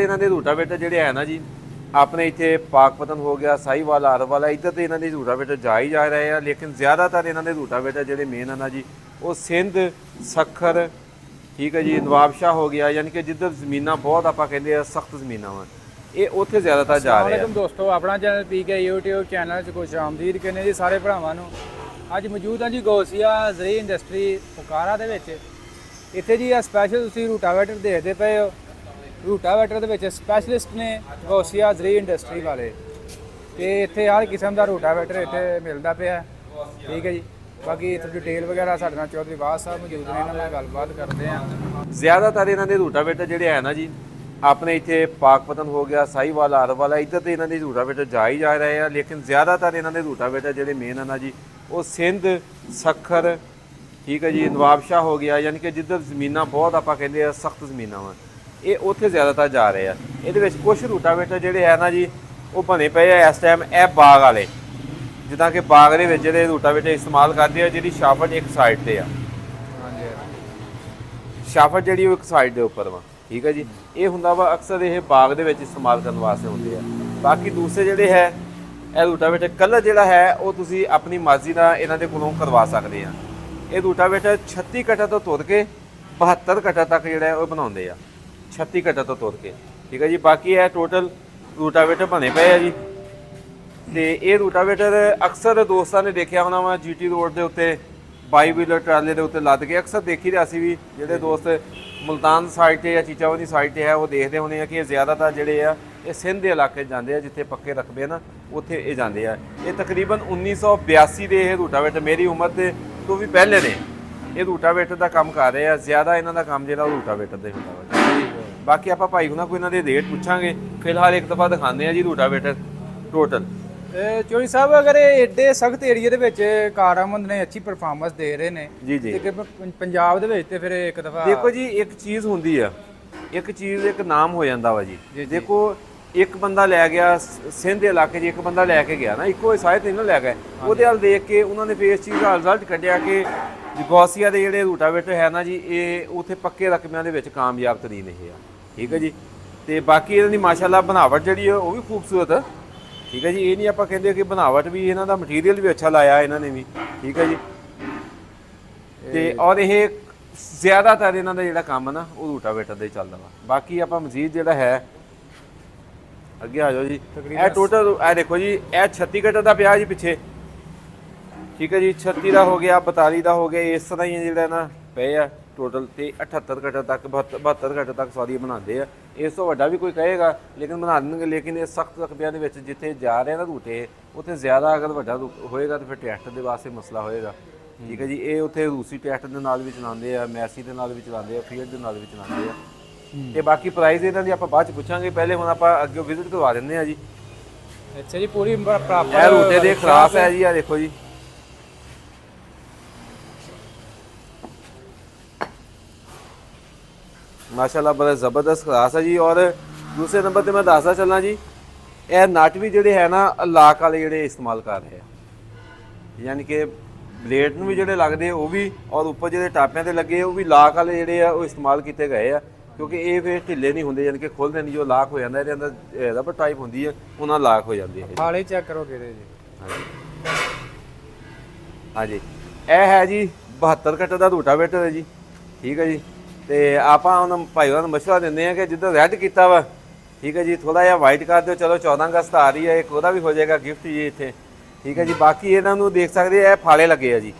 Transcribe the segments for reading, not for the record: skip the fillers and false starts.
ਇਹਨਾਂ ਦੇ ਰੂਟਾਵੇਟਰ ਜਿਹੜੇ ਹੈ ਨਾ ਜੀ ਆਪਣੇ ਇੱਥੇ ਪਾਕਪਤਨ ਹੋ ਗਿਆ, ਸਾਹੀਵਾਲ, ਆਰਵਾਲਾ, ਇੱਧਰ ਤੇ ਇਹਨਾਂ ਦੇ ਰੂਟਾਵੇਟਰ ਜਾ ਹੀ ਜਾ ਰਹੇ ਆ। ਲੇਕਿਨ ਜ਼ਿਆਦਾਤਰ ਇਹਨਾਂ ਦੇ ਰੂਟਾਵੇਟਰ ਜਿਹੜੇ ਮੇਨ ਹਨ ਜੀ ਉਹ ਸਿੰਧ, ਸੱਖਰ, ਠੀਕ ਹੈ ਜੀ, ਨਵਾਬਸ਼ਾਹ ਹੋ ਗਿਆ, ਯਾਨੀ ਕਿ ਜਿੱਧਰ ਜ਼ਮੀਨਾਂ ਬਹੁਤ ਆਪਾਂ ਕਹਿੰਦੇ ਆ ਸਖਤ ਜ਼ਮੀਨਾਂ ਵਾ, ਇਹ ਉੱਥੇ ਜ਼ਿਆਦਾਤਰ ਜਾ ਰਹੇ ਆ। ਵਾਲੇਕੁਮ ਦੋਸਤੋ, ਆਪਣਾ ਚੈਨਲ ਪੀਕੇ YouTube ਚੈਨਲ 'ਚ ਖੁਸ਼ ਆਮਦੀਦ ਕਹਿੰਦੇ ਜੀ ਸਾਰੇ ਭਰਾਵਾਂ ਨੂੰ। ਅੱਜ ਮੌਜੂਦ ਹਾਂ ਜੀ ਗੌਸੀਆ ਜ਼ਰੀ ਇੰਡਸਟਰੀ ਫੁਕਾਰਾ ਦੇ ਵਿੱਚ। ਇੱਥੇ ਜੀ ਆ ਸਪੈਸ਼ਲ ਤੁਸੀਂ ਰੂਟਾਵੇਟਰ ਦੇਖਦੇ ਪਏ ਹੋ। ਰੂਟਾਵੇਟਰ ਦੇ ਵਿੱਚ ਸਪੈਸ਼ਲਿਸਟ ਨੇ ਗੌਸੀਆ ਜ਼ਰੀ ਇੰਡਸਟਰੀ ਵਾਲੇ, ਤੇ ਇੱਥੇ ਹਰ ਕਿਸਮ ਦਾ ਰੂਟਾਵੇਟਰ ਇੱਥੇ ਮਿਲਦਾ ਪਿਆ, ਠੀਕ ਹੈ ਜੀ। ਬਾਕੀ ਇੱਥੇ ਡਿਟੇਲ ਵਗੈਰਾ ਸਾਡੇ ਨਾਲ ਚੌਧਰੀ ਬਾਦ ਸਾਹਿਬ ਮੌਜੂਦ ਨੇ, ਇਹਨਾਂ ਨਾਲ ਗੱਲਬਾਤ ਕਰਦੇ ਹਾਂ। ਜ਼ਿਆਦਾਤਰ ਇਹਨਾਂ ਦੇ ਰੂਟਾਵੇਟਰ ਜਿਹੜੇ ਹੈ ਨਾ ਜੀ ਆਪਣੇ ਇੱਥੇ ਪਾਕਪਤਨ ਹੋ ਗਿਆ, ਸਾਹੀਵਾਲ, ਆਰਵਾਲਾ, ਇੱਧਰ ਤੇ ਇਹਨਾਂ ਦੇ ਰੂਟਾਵੇਟਰ ਜਾ ਹੀ ਜਾ ਰਹੇ ਆ। ਲੇਕਿਨ ਜ਼ਿਆਦਾਤਰ ਇਹਨਾਂ ਦੇ ਰੂਟਾਵੇਟਰ ਜਿਹੜੇ ਮੇਨ ਹਨ ਜੀ ਉਹ ਸਿੰਧ, ਸੱਖਰ, ਠੀਕ ਹੈ ਜੀ, ਨਵਾਬਸ਼ਾਹ ਹੋ ਗਿਆ, ਯਾਨੀ ਕਿ ਜਿੱਧਰ ਜ਼ਮੀਨਾਂ ਬਹੁਤ ਆਪਾਂ ਕਹਿੰਦੇ ਆ ਸਖਤ ਜ਼ਮੀਨਾਂ ਵਾ, ਇਹ ਉੱਥੇ ਜ਼ਿਆਦਾਤਰ ਜਾ ਰਹੇ ਆ। ਇਹਦੇ ਵਿੱਚ ਕੁਝ ਰੂਟਾਵੇਟਰ ਜਿਹੜੇ ਹੈ ਨਾ ਜੀ ਉਹ ਬਣੇ ਪਏ ਆ ਇਸ ਟਾਈਮ ਇਹ ਬਾਗ ਵਾਲੇ, ਜਿੱਦਾਂ ਕਿ ਬਾਗ ਦੇ ਵਿੱਚ ਜਿਹੜੇ ਰੂਟਾਵੇਟਰ ਇਸਤੇਮਾਲ ਕਰਦੇ ਆ, ਜਿਹੜੀ ਸ਼ਾਫਟ ਇੱਕ ਸਾਈਡ ਤੇ ਆ, ਸ਼ਾਫਟ ਜਿਹੜੀ ਉਹ ਇੱਕ ਸਾਈਡ ਦੇ ਉੱਪਰ ਵਾ, ਠੀਕ ਹੈ ਜੀ। ਇਹ ਹੁੰਦਾ ਵਾ ਅਕਸਰ ਇਹ ਬਾਗ ਦੇ ਵਿੱਚ ਇਸਤੇਮਾਲ ਕਰਨ ਵਾਸਤੇ ਹੁੰਦੇ ਆ। ਬਾਕੀ ਦੂਸਰੇ ਜਿਹੜੇ ਹੈ ਇਹ ਰੂਟਾਵੇਟਰ ਕਲਰ ਜਿਹੜਾ ਹੈ ਉਹ ਤੁਸੀਂ ਆਪਣੀ ਮਰਜ਼ੀ ਨਾਲ ਇਹਨਾਂ ਦੇ ਕੋਲੋਂ ਕਰਵਾ ਸਕਦੇ ਆ। ਇਹ ਰੂਟਾਵੇਟਰ 36 ਕਟਾ ਤੋਂ ਤੁਰ ਕੇ 72 ਕਟਾ ਤੱਕ ਜਿਹੜਾ ਉਹ ਬਣਾਉਂਦੇ ਆ, 36 ਕਟਾ ਤੋਂ ਤੁਰ ਕੇ, ਠੀਕ ਹੈ ਜੀ। ਬਾਕੀ ਇਹ ਟੋਟਲ ਰੂਟਾਵੇਟਰ ਬਣੇ ਪਏ ਆ ਜੀ। ਤੇ ਇਹ ਰੂਟਾਵੇਟਰ ਅਕਸਰ ਦੋਸਤਾਂ ਨੇ ਦੇਖਿਆ ਹੋਣਾ ਵਾ GT ਰੋਡ ਦੇ ਉੱਤੇ 22 ਵੀਲਰ ਟਰਾਲੇ ਦੇ ਉੱਤੇ ਲੱਦ ਕੇ, ਅਕਸਰ ਦੇਖੀ ਰਿਹਾ ਅਸੀਂ ਵੀ। ਜਿਹੜੇ ਦੋਸਤ ਮੁਲਤਾਨ ਸਾਈਡ ਤੇ ਜਾਂ ਚੀਚਾਵਨੀ ਸਾਈਡ ਤੇ ਹੈ ਉਹ ਦੇਖਦੇ ਹੋਣੇ ਆ ਕਿ ਇਹ ਜ਼ਿਆਦਾਤਰ ਜਿਹੜੇ ਆ ਇਹ ਸਿੰਧ ਦੇ ਇਲਾਕੇ ਜਾਂਦੇ ਆ, ਜਿੱਥੇ ਪੱਕੇ ਰਕਬੇ ਨਾ ਉੱਥੇ ਇਹ ਜਾਂਦੇ ਆ। ਇਹ ਤਕਰੀਬਨ 1982 ਦੇ ਇਹ ਰੂਟਾਵੇਟਰ, ਮੇਰੀ ਉਮਰ ਦੇ ਤੋਂ ਵੀ ਪਹਿਲੇ ਨੇ ਇਹ ਰੂਟਾਵੇਟਰ ਦਾ ਕੰਮ ਕਰ ਰਹੇ ਆ। ਜ਼ਿਆਦਾ ਇਹਨਾਂ ਦਾ ਕੰਮ ਜਿਹੜਾ ਉਹ ਰੂਟਾਵੇਟਰ ਦੇ ਹੁੰਦਾ ਵਾ। ਬਾਕੀ ਆਪਾਂ ਭਾਈ ਹੁਣਾਂ ਕੋਈ ਇਹਨਾਂ ਦੇ ਰੇਟ ਪੁੱਛਾਂਗੇ। ਫਿਲਹਾਲ ਇੱਕ ਦਫਾ ਦਿਖਾਉਂਦੇ ਆ ਜੀ ਰੂਟਾਵੇਟਰ ਟੋਟਲ। ਚੋਰੀ ਸਾਹਿਬ, ਅਗਰ ਇਹ ਏਡੇ ਸਖਤ ਏਰੀਆ ਦੇ ਵਿੱਚ ਕਾਰਾਮੰਦ ਨੇ, ਅੱਛੀ ਪਰਫਾਰਮੈਂਸ ਦੇ ਰਹੇ ਨੇ ਜੀ ਜੀ, ਤੇ ਪੰਜਾਬ ਦੇ ਵਿੱਚ ਤੇ ਫਿਰ ਇੱਕ ਦਫਾ ਦੇਖੋ ਜੀ ਇੱਕ ਚੀਜ਼ ਹੁੰਦੀ ਆ, ਇੱਕ ਚੀਜ਼ ਇੱਕ ਨਾਮ ਹੋ ਜਾਂਦਾ ਵਾ ਜੀ। ਦੇਖੋ ਇੱਕ ਬੰਦਾ ਲੈ ਗਿਆ ਸਿੰਧ ਦੇ ਇਲਾਕੇ 'ਚ, ਇੱਕ ਬੰਦਾ ਲੈ ਕੇ ਗਿਆ ਨਾ, ਇੱਕੋ ਸਾਇਦ ਨਹੀਂ ਨਾ ਲੈ ਗਏ, ਉਹਦੇ ਵੱਲ ਦੇਖ ਕੇ ਉਹਨਾਂ ਨੇ ਫਿਰ ਇਸ ਚੀਜ਼ ਦਾ ਰਿਜ਼ਲਟ ਕੱਢਿਆ ਕਿ ਗੌਸੀਆ ਦੇ ਜਿਹੜੇ ਰੂਟਾਵੇਟਰ ਹੈ ਨਾ ਜੀ ਇਹ ਉੱਥੇ ਪੱਕੇ ਰਕਬਿਆਂ ਦੇ ਵਿੱਚ ਕਾਮਯਾਬ ਤਰੀਨ ਇਹ ਆ, ਠੀਕ ਹੈ ਜੀ। ਤੇ ਬਾਕੀ ਇਹਨਾਂ ਦੀ ਮਾਸ਼ਾਅੱਲਾ ਬਣਾਵਟ ਜਿਹੜੀ ਹੈ ਉਹ ਵੀ ਖੂਬਸੂਰਤ ਆ, ਠੀਕ ਹੈ ਜੀ। ਇਹ ਨਹੀਂ ਆਪਾਂ ਕਹਿੰਦੇ ਕਿ ਬਣਾਵਟ ਵੀ, ਇਹਨਾਂ ਦਾ ਮਟੀਰੀਅਲ ਵੀ ਅੱਛਾ ਲਾਇਆ ਇਹਨਾਂ ਨੇ ਵੀ, ਠੀਕ ਹੈ ਜੀ। ਤੇ ਔਰ ਇਹ ਜ਼ਿਆਦਾਤਰ ਇਹਨਾਂ ਦਾ ਜਿਹੜਾ ਕੰਮ ਨਾ ਉਹ ਰੂਟਾਵੇਟਰ ਦਾ ਹੀ ਚੱਲਦਾ ਵਾ। ਬਾਕੀ ਆਪਾਂ ਮਜ਼ੀਦ ਜਿਹੜਾ ਹੈ ਅੱਗੇ ਆ ਜਾਓ ਜੀ। ਇਹ ਟੋਟਲ ਇਹ ਦੇਖੋ ਜੀ, ਇਹ 36 ਕਟਰ ਦਾ ਪਿਆ ਜੀ ਪਿੱਛੇ, ਠੀਕ ਹੈ ਜੀ। 36 ਦਾ ਹੋ ਗਿਆ, 42 ਦਾ ਹੋ ਗਿਆ, ਇਸ ਤਰ੍ਹਾਂ ਹੀ ਜਿਹੜਾ ਨਾ ਪਏ ਆ ਟੋਟਲ। ਤੇ 78 ਕਟਰ ਤੱਕ 72 ਕਟਰ ਤੱਕ ਸੌਰੀ ਬਣਾਉਂਦੇ ਆ। ਇਸ ਤੋਂ ਵੱਡਾ ਵੀ ਕੋਈ ਕਹੇਗਾ ਲੇਕਿਨ ਬਣਾ ਦੇਣਗੇ। ਲੇਕਿਨ ਇਹ ਸਖਤ ਰਕਬਿਆਂ ਦੇ ਵਿੱਚ ਜਿੱਥੇ ਜਾ ਰਹੇ ਨਾ ਰੂਟੇ, ਉੱਥੇ ਜ਼ਿਆਦਾ ਅਗਰ ਵੱਡਾ ਹੋਏਗਾ ਤਾਂ ਫਿਰ ਟਰੈਕਟਰ ਦੇ ਵਾਸਤੇ ਮਸਲਾ ਹੋਏਗਾ, ਠੀਕ ਹੈ ਜੀ। ਇਹ ਉੱਥੇ ਰੂਸੀ ਟਰੈਕਟਰ ਦੇ ਨਾਲ ਵੀ ਚਲਾਉਂਦੇ ਆ, ਮੈਸੀ ਦੇ ਨਾਲ ਵੀ ਚਲਾਉਂਦੇ ਆ, ਫੀਅਟ ਦੇ ਨਾਲ ਵੀ ਚਲਾਉਂਦੇ ਆ। ਤੇ ਬਾਕੀ ਪ੍ਰਾਈਸ ਇਹਨਾਂ ਦੀ ਆਪਾਂ ਬਾਅਦ ਚ ਪੁੱਛਾਂਗੇ, ਪਹਿਲੇ ਹੁਣ ਆਪਾਂ ਅੱਗੇ ਵਿਜ਼ਿਟ ਕਰਵਾ ਦਿੰਦੇ ਆ ਜੀ। ਅੱਛਾ ਜੀ, ਪੂਰੀ ਪ੍ਰਾਪਰ ਇਹ ਰੂਟੇ ਦੇ ਖਰਾਸ ਹੈ ਜੀ, ਆ ਦੇਖੋ ਜੀ। ਮਾਸ਼ਾਅੱਲਾ ਬੜਾ ਜ਼ਬਰਦਸਤ ਖਰਾਸ ਹੈ ਜੀ। ਔਰ ਦੂਸਰੇ ਨੰਬਰ ਤੇ ਮੈਂ ਦੱਸਦਾ ਚੱਲਾਂ ਜੀ, ਇਹ ਨਟ ਵੀ ਜਿਹੜੇ ਹੈ ਨਾ ਲਾਕ ਵਾਲੇ ਜਿਹੜੇ ਇਸਤੇਮਾਲ ਕਰ ਰਹੇ ਆ, ਯਾਨੀ ਕਿ ਬਲੇਡ ਨੂੰ ਵੀ ਜਿਹੜੇ ਲੱਗਦੇ ਉਹ ਵੀ, ਔਰ ਉੱਪਰ ਜਿਹੜੇ ਟਾਪਿਆਂ ਤੇ ਲੱਗੇ ਉਹ ਵੀ ਲਾਕ ਵਾਲੇ ਜਿਹੜੇ ਆ ਉਹ ਇਸਤੇਮਾਲ ਕੀਤੇ ਗਏ ਆ। ਕਿਉਂਕਿ ਇਹ ਫਿਰ ਢਿੱਲੇ ਨਹੀਂ ਹੁੰਦੇ, ਯਾਨੀ ਕਿ ਖੁੱਲਦੇ ਨਹੀਂ। ਜੋ ਲਾਕ ਹੋ ਜਾਂਦਾ ਇਹਦੇ ਅੰਦਰ ਰਬਰ ਟਾਈਪ ਹੁੰਦੀ ਹੈ, ਉਹਨਾਂ ਲਾਕ ਹੋ ਜਾਂਦੀ ਹੈ। ਹਾਲੇ ਚੈੱਕ ਕਰੋ ਕਿਹਦੇ ਜੀ। ਹਾਂਜੀ, ਇਹ ਹੈ ਜੀ 72 ਕਟਰ ਦਾ ਰੂਟਾਵੇਟਰ ਹੈ ਜੀ, ਠੀਕ ਹੈ ਜੀ। ਤੇ ਆਪਾਂ ਹੁਣ ਭਾਈ ਉਹਨਾਂ ਨੂੰ ਮਸ਼ਵਰਾ ਦਿੰਦੇ ਆ ਕਿ ਜਿੱਦਾਂ ਰੈੱਡ ਕੀਤਾ ਵਾ, ਠੀਕ ਹੈ ਜੀ, ਥੋੜਾ ਜਿਹਾ ਵਾਈਟ ਕਰ ਦਿਓ। ਚਲੋ 14 ਅਗਸਤ ਆ ਰਹੀ ਹੈ, ਇੱਕ ਉਹਦਾ ਵੀ ਹੋ ਜਾਏਗਾ ਗਿਫਟ ਜੀ ਇੱਥੇ, ਠੀਕ ਹੈ ਜੀ। ਬਾਕੀ ਇਹਨਾਂ ਨੂੰ ਦੇਖ ਸਕਦੇ ਆ, ਇਹ ਫਾਲੇ ਲੱਗੇ ਆ ਜੀ।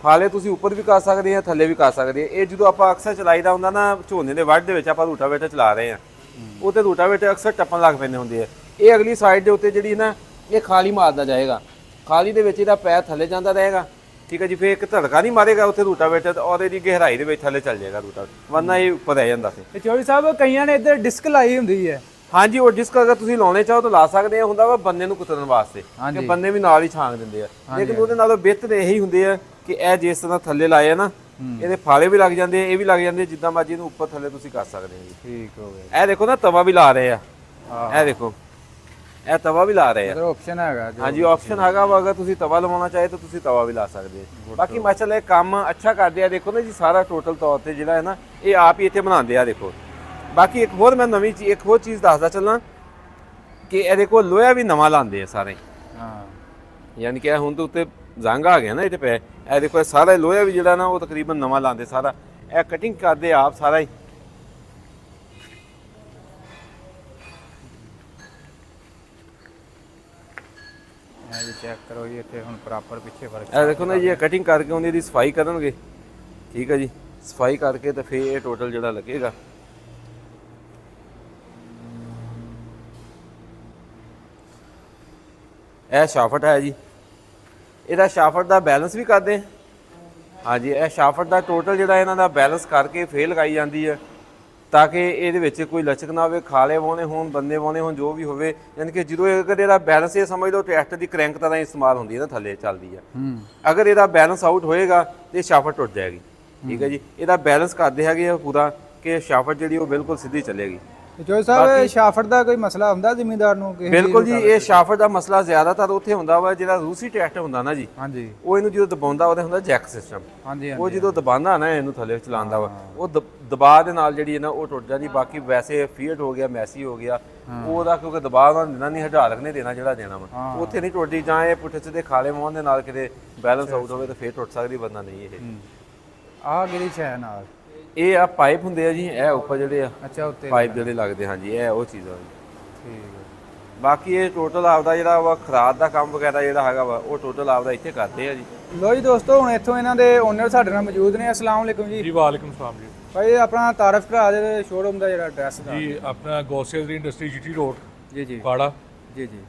ਫਾਲੇ ਤੁਸੀਂ ਉੱਪਰ ਵੀ ਕਰ ਸਕਦੇ ਆ, ਥੱਲੇ ਵੀ ਕਰ ਸਕਦੇ ਆ। ਇਹ ਜਦੋਂ ਆਪਾਂ ਅਕਸਰ ਚਲਾਈਦਾ ਹੁੰਦਾ ਨਾ ਝੋਨੇ ਦੇ ਵੱਢ ਦੇ ਵਿੱਚ, ਆਪਾਂ ਰੂਟਾਵੇਟਰ ਚਲਾ ਰਹੇ ਆ, ਉਹ ਤੇ ਰੂਟਾਵੇਟਰ ਅਕਸਰ ਟੱਪਣ ਲੱਗ ਪੈਂਦੇ ਹੁੰਦੇ ਆ। ਇਹ ਅਗਲੀ ਸਾਈਡ ਦੇ ਉੱਤੇ ਜਿਹੜੀ ਨਾ ਇਹ ਖਾਲੀ ਮਾਰਦਾ ਜਾਏਗਾ, ਖਾਲੀ ਦੇ ਵਿੱਚ ਇਹਦਾ ਪੈਰ ਥੱਲੇ ਜਾਂਦਾ ਰਹੇਗਾ, ਠੀਕ ਹੈ ਜੀ। ਫਿਰ ਇੱਕ ਧੜਕਾ ਨਹੀਂ ਮਾਰੇਗਾ ਉੱਥੇ ਰੂਟਾਵੇਟਰ, ਔਰ ਇਹਦੀ ਗਹਿਰਾਈ ਦੇ ਵਿੱਚ ਥੱਲੇ ਚੱਲ ਜਾਏਗਾ ਰੂਟਾਵੇਟਰ, ਵਰਨਾ ਇਹ ਉੱਪਰ ਰਹਿ ਜਾਂਦਾ ਸੀ। ਤੇ ਚੌਧਰੀ ਸਾਹਿਬ, ਕਈਆਂ ਨੇ ਇੱਧਰ ਡਿਸਕ ਲਾਈ ਹੁੰਦੀ ਹੈ। ਹਾਂਜੀ, ਉਹ ਡਿਸਕ ਅਗਰ ਤੁਸੀਂ ਲਾਉਣੇ ਚਾਹੋ ਤਾਂ ਲਾ ਸਕਦੇ ਆ। ਹੁੰਦਾ ਵਾ ਬੰਦੇ ਨੂੰ ਕੁਤਰਨ ਵਾਸਤੇ, ਕਿ ਬੰਦੇ ਵੀ ਨਾਲ ਹੀ ਛਾਂਗ ਦਿੰਦੇ ਆ। ਲੇਕਿਨ ਉਹਦੇ ਨਾਲੋਂ ਬਿਹਤਰ ਇਹੀ ਹੁੰਦੇ ਆ ਕਿ ਇਹ ਜਿਸ ਤਰ੍ਹਾਂ ਥੱਲੇ ਲਾਏ ਆ ਨਾ, ਇਹਦੇ ਫਾਲੇ ਵੀ ਲੱਗ ਜਾਂਦੇ ਆ, ਇਹ ਵੀ ਲੱਗ ਜਾਂਦੇ, ਜਿੱਦਾਂ ਮਰਜ਼ੀ ਇਹਨੂੰ ਉੱਪਰ ਥੱਲੇ ਤੁਸੀਂ ਕਰ ਸਕਦੇ ਹੋ ਜੀ। ਠੀਕ ਹੋ ਗਿਆ। ਇਹ ਦੇਖੋ ਨਾ ਤਵਾ ਵੀ ਲਾ ਰਹੇ ਆ, ਇਹ ਦੇਖੋ ਇਹ ਤਵਾ ਵੀ ਲਾ ਰਹੇ ਆ। ਆਪਸ਼ਨ ਹੈਗਾ। ਹਾਂਜੀ, ਆਪਸ਼ਨ ਹੈਗਾ ਵਾ। ਅਗਰ ਤੁਸੀਂ ਤਵਾ ਲਵਾਉਣਾ ਚਾਹੇ ਤਾਂ ਤੁਸੀਂ ਤਵਾ ਵੀ ਲਾ ਸਕਦੇ ਹੋ। ਬਾਕੀ ਮਾਸ਼ਾਅੱਲਾ ਇਹ ਕੰਮ ਅੱਛਾ ਕਰਦੇ ਆ। ਦੇਖੋ ਨਾ ਜੀ, ਸਾਰਾ ਟੋਟਲ ਤੌਰ ਤੇ ਜਿਹੜਾ ਹੈ ਨਾ ਇਹ ਆਪ ਹੀ ਇੱਥੇ ਬਣਾਉਂਦੇ ਆ। ਦੇਖੋ ਬਾਕੀ ਇੱਕ ਹੋਰ ਮੈਂ ਨਵੀਂ ਚੀਜ਼ ਇੱਕ ਹੋਰ ਚੀਜ਼ ਦੱਸਦਾ ਚੱਲਾਂ ਕਿ ਇਹਦੇ ਕੋਲ ਲੋਹਾ ਵੀ ਨਵਾਂ ਲਾਉਂਦੇ ਆ ਸਾਰੇ, ਹਾਂ ਯਾਨੀ ਕਿ ਇਹ ਹੁਣ ਤੋਂ ਉੱਤੇ ਜ਼ੰਗ ਆ ਗਿਆ ਨਾ ਇਹਦੇ ਪੈ, ਇਹ ਦੇਖੋ ਇਹ ਸਾਰਾ ਲੋਹਾ ਵੀ ਜਿਹੜਾ ਨਾ ਉਹ ਤਕਰੀਬਨ ਨਵਾਂ ਲਾਉਂਦੇ ਸਾਰਾ, ਇਹ ਕਟਿੰਗ ਕਰਦੇ ਆਪ ਸਾਰਾ ਹੀ। ਇਹ ਜੀ ਚੈੱਕ ਕਰੋ ਜੀ, ਇੱਥੇ ਹੁਣ ਪ੍ਰੋਪਰ ਪਿੱਛੇ ਫਰਕ ਇਹ ਦੇਖੋ ਨਾ ਜੀ, ਇਹ ਕਟਿੰਗ ਕਰਕੇ ਉਹਦੀ ਇਹਦੀ ਸਫਾਈ ਕਰਨਗੇ, ਠੀਕ ਹੈ ਜੀ, ਸਫਾਈ ਕਰਕੇ ਤੇ ਫਿਰ ਇਹ ਟੋਟਲ ਜਿਹੜਾ ਲੱਗੇਗਾ। ਇਹ ਸ਼ਾਫਟ ਹੈ ਜੀ, ਇਹਦਾ ਸ਼ਾਫਟ ਦਾ ਬੈਲੈਂਸ ਵੀ ਕਰਦੇ ਹਾਂਜੀ, ਇਹ ਸ਼ਾਫਟ ਦਾ ਟੋਟਲ ਜਿਹੜਾ ਇਹਨਾਂ ਦਾ ਬੈਲੈਂਸ ਕਰਕੇ ਫੇਰ ਲਗਾਈ ਜਾਂਦੀ ਹੈ ਤਾਂ ਕਿ ਇਹਦੇ ਵਿੱਚ ਕੋਈ ਲਚਕ ਨਾ ਹੋਵੇ, ਖਾਲੇ ਵਾਹੁਣੇ ਹੋਣ, ਬੰਦੇ ਵਾਹੁਣੇ ਹੋਣ, ਜੋ ਵੀ ਹੋਵੇ, ਯਾਨੀ ਕਿ ਜਦੋਂ ਅਗਰ ਇਹਦਾ ਬੈਲੈਂਸ ਇਹ ਸਮਝ ਲਓ ਟਰੈਕਟਰ ਦੀ ਕ੍ਰੈਂਕ ਤਰ੍ਹਾਂ ਇਸਤੇਮਾਲ ਹੁੰਦੀ ਹੈ ਨਾ, ਥੱਲੇ ਚੱਲਦੀ ਹੈ, ਅਗਰ ਇਹਦਾ ਬੈਲੈਂਸ ਆਊਟ ਹੋਏਗਾ ਤੇ ਸ਼ਾਫਟ ਟੁੱਟ ਜਾਏਗੀ, ਠੀਕ ਹੈ ਜੀ। ਇਹਦਾ ਬੈਲੈਂਸ ਕਰਦੇ ਹੈਗੇ ਆ ਪੂਰਾ ਕਿ ਸ਼ਾਫਟ ਜਿਹੜੀ ਉਹ ਬਿਲਕੁਲ ਸਿੱਧੀ ਚੱਲੇਗੀ। ਜੋ ਸਾਹਿਬ ਸ਼ਾਫਟ ਦਾ ਕੋਈ ਮਸਲਾ ਹੁੰਦਾ ਜ਼ਿਮੀਂਦਾਰ ਨੂੰ ਕਿਸੇ ਬਿਲਕੁਲ ਜੀ, ਇਹ ਸ਼ਾਫਟ ਦਾ ਮਸਲਾ ਜ਼ਿਆਦਾਤਰ ਉੱਥੇ ਹੁੰਦਾ ਵਾ ਜਿਹੜਾ ਰੂਸੀ ਟਰੈਕਟਰ ਹੁੰਦਾ ਨਾ ਜੀ, ਹਾਂਜੀ ਉਹ ਇਹਨੂੰ ਜਦੋਂ ਦਬਾਉਂਦਾ ਉਹਦਾ ਹੁੰਦਾ ਜੈਕ ਸਿਸਟਮ, ਹਾਂਜੀ ਉਹ ਜਦੋਂ ਦਬਾਉਂਦਾ ਨਾ ਇਹਨੂੰ ਥੱਲੇ ਚਲਾਉਂਦਾ ਵਾ, ਉਹ ਦਬਾਅ ਦੇ ਨਾਲ ਜਿਹੜੀ ਹੈ ਨਾ ਉਹ ਟੁੱਟ ਜਾਂਦੀ। ਬਾਕੀ ਵੈਸੇ ਫੀਟ ਹੋ ਗਿਆ, ਮੈਸੀ ਹੋ ਗਿਆ, ਉਹਦਾ ਕਿਉਂਕਿ ਦਬਾਅ ਉਹਨਾਂ ਨੇ ਦੇਣਾ ਨਹੀਂ, ਹਟਾਲਕ ਨੇ ਦੇਣਾ ਜਿਹੜਾ ਦੇਣਾ ਵਾ, ਉੱਥੇ ਨਹੀਂ ਟੁੱਟਦੀ। ਜਾਂ ਇਹ ਪੁੱਠੇ ਸਿੱਧੇ ਖਾਲੇ ਮੋਹਨ ਦੇ ਨਾਲ ਕਿਤੇ ਬੈਲੈਂਸ ਆਊਟ ਹੋਵੇ ਤਾਂ ਫੇਰ ਟੁੱਟ ਸਕਦੀ, ਬੰਦਾ ਨਹੀਂ ਇਹ। ਆਹ ਕਿਹੜੀ ਸ਼ੈ ਨਾਲ ਇਹ ਆ ਪਾਈਪ ਹੁੰਦੇ ਆ ਜੀ, ਇਹ ਉੱਪਰ ਜਿਹੜੇ ਆ ਅੱਛਾ ਉੱਤੇ ਪਾਈਪ ਜਿਹੜੇ ਲੱਗਦੇ, ਹਾਂਜੀ ਇਹ ਉਹ ਚੀਜ਼ ਆ ਜੀ। ਠੀਕ ਹੈ। ਬਾਕੀ ਇਹ ਟੋਟਲ ਆਪਦਾ ਜਿਹੜਾ ਵਾ ਖਰਾਦ ਦਾ ਕੰਮ ਵਗੈਰਾ ਜਿਹੜਾ ਹੈਗਾ ਵਾ ਉਹ ਟੋਟਲ ਆਪਦਾ ਇੱਥੇ ਕਰਦੇ ਆ ਜੀ। ਲੋ ਜੀ ਦੋਸਤੋ, ਹੁਣ ਇੱਥੋਂ ਇਹਨਾਂ ਦੇ ਓਨਰ ਸਾਡੇ ਨਾਲ ਮੌਜੂਦ ਨੇ। ਅਸਲਾਮ ਵਾਲੇਕੁਮ ਜੀ। ਜੀ ਵਾਲੇਕੁਮ ਸਲਾਮ ਜੀ। ਭਾਈ ਆਪਣਾ ਤਾਰਫ ਕਰਾ ਦੇ ਸ਼ੋਰੂਮ ਦਾ ਜਿਹੜਾ ਐਡਰੈਸ ਦਾ। ਜੀ ਆਪਣਾ ਗੋਸੇਲ ਦੀ ਇੰਡਸਟਰੀ ਜੀਟੀ ਰੋਡ ਜੀ ਜੀ ਫਾੜਾ। ਜੀ ਜੀ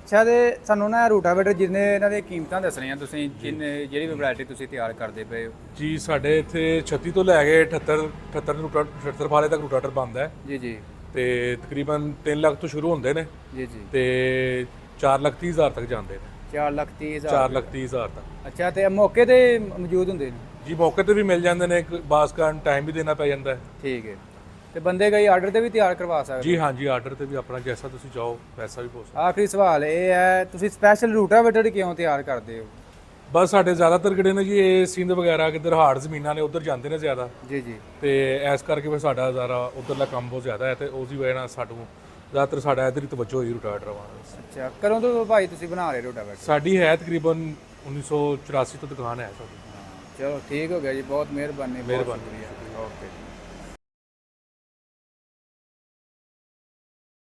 ਅੱਛਾ, ਤੇ ਸਾਨੂੰ ਨਾ ਰੂਟਾਵੇਟਰ ਜਿੰਨੇ ਇਹਨਾਂ ਦੀਆਂ ਕੀਮਤਾਂ ਦੱਸਣੀਆਂ ਤੁਸੀਂ, ਜਿਹੜੀ ਵੀ ਵੈਰਾਈਟੀ ਤੁਸੀਂ ਤਿਆਰ ਕਰਦੇ ਪਏ ਹੋ। ਜੀ ਸਾਡੇ ਇੱਥੇ 36 ਤੋਂ ਲੈ ਕੇ 78 ਫਾਲੇ ਤੱਕ ਰੂਟਾਟਰ ਬਣਦਾ ਹੈ ਜੀ ਜੀ ਤੇ ਤਕਰੀਬਨ 3 ਲੱਖ ਤੋਂ ਸ਼ੁਰੂ ਹੁੰਦੇ ਨੇ ਜੀ ਜੀ ਤੇ 4,30,000 ਤੱਕ ਜਾਂਦੇ ਨੇ। 4,30,000 4,30,000 ਤੱਕ। ਅੱਛਾ, ਤੇ ਮੌਕੇ ਤੇ ਮੌਜੂਦ ਹੁੰਦੇ ਨੇ? ਜੀ ਮੌਕੇ ਤੇ ਵੀ ਮਿਲ ਜਾਂਦੇ ਨੇ, ਬਾਸ ਕਾਰਨ ਟਾਈਮ ਵੀ ਦੇਣਾ ਪੈ ਜਾਂਦਾ ਹੈ। ਠੀਕ ਹੈ। ਤੇ ਬੰਦੇ ਕਈ ਆਰਡਰ ਤੇ ਵੀ ਤਿਆਰ ਕਰਵਾ ਸਕਦੇ? ਜੀ ਹਾਂਜੀ, ਆਰਡਰ ਤੇ ਵੀ ਆਪਣਾ ਜੈਸਾ ਤੁਸੀਂ ਚਾਹੋ ਵੈਸਾ ਵੀ ਹੋ ਸਕਦਾ। ਆਖਰੀ ਸਵਾਲ ਇਹ ਹੈ, ਤੁਸੀਂ ਸਪੈਸ਼ਲ ਰੂਟਾਵੇਟਰ ਕਿਉਂ ਤਿਆਰ ਕਰਦੇ ਹੋ? ਬਸ ਸਾਡੇ ਜ਼ਿਆਦਾਤਰ ਕਿਹੜੇ ਨੇ ਜੀ, ਇਹ ਸਿੰਧ ਵਗੈਰਾ ਕਿੱਧਰ ਹਾਰਡ ਜ਼ਮੀਨਾਂ ਨੇ ਉੱਧਰ ਜਾਂਦੇ ਨੇ ਜ਼ਿਆਦਾ, ਜੀ ਜੀ, ਤੇ ਇਸ ਕਰਕੇ ਫਿਰ ਸਾਡਾ ਜ਼ਿਆਦਾ ਉੱਧਰਲਾ ਕੰਮ ਬਹੁਤ ਜ਼ਿਆਦਾ ਹੈ ਤੇ ਉਸ ਦੀ ਵਜ੍ਹਾ ਨਾਲ ਸਾਨੂੰ ਜ਼ਿਆਦਾਤਰ ਸਾਡਾ ਇੱਧਰ ਹੀ ਤਵੱਜੋ ਹੋਈ ਰੂਟਾਵੇਟਰ ਵਾਲਾ। ਅੱਛਾ, ਕਦੋਂ ਤੋਂ ਭਾਈ ਤੁਸੀਂ ਬਣਾ ਰਹੇ ਰੂਟਾਵੇਟਰ? ਸਾਡੀ ਹੈ ਤਕਰੀਬਨ 1984 ਤੋਂ ਦੁਕਾਨ ਹੈ ਸਾਡੀ। ਚਲੋ ਠੀਕ ਹੋ ਗਿਆ ਜੀ, ਬਹੁਤ ਮਿਹਰਬਾਨੀ। ਮਿਹਰਬਾਨੀ। ਓਕੇ।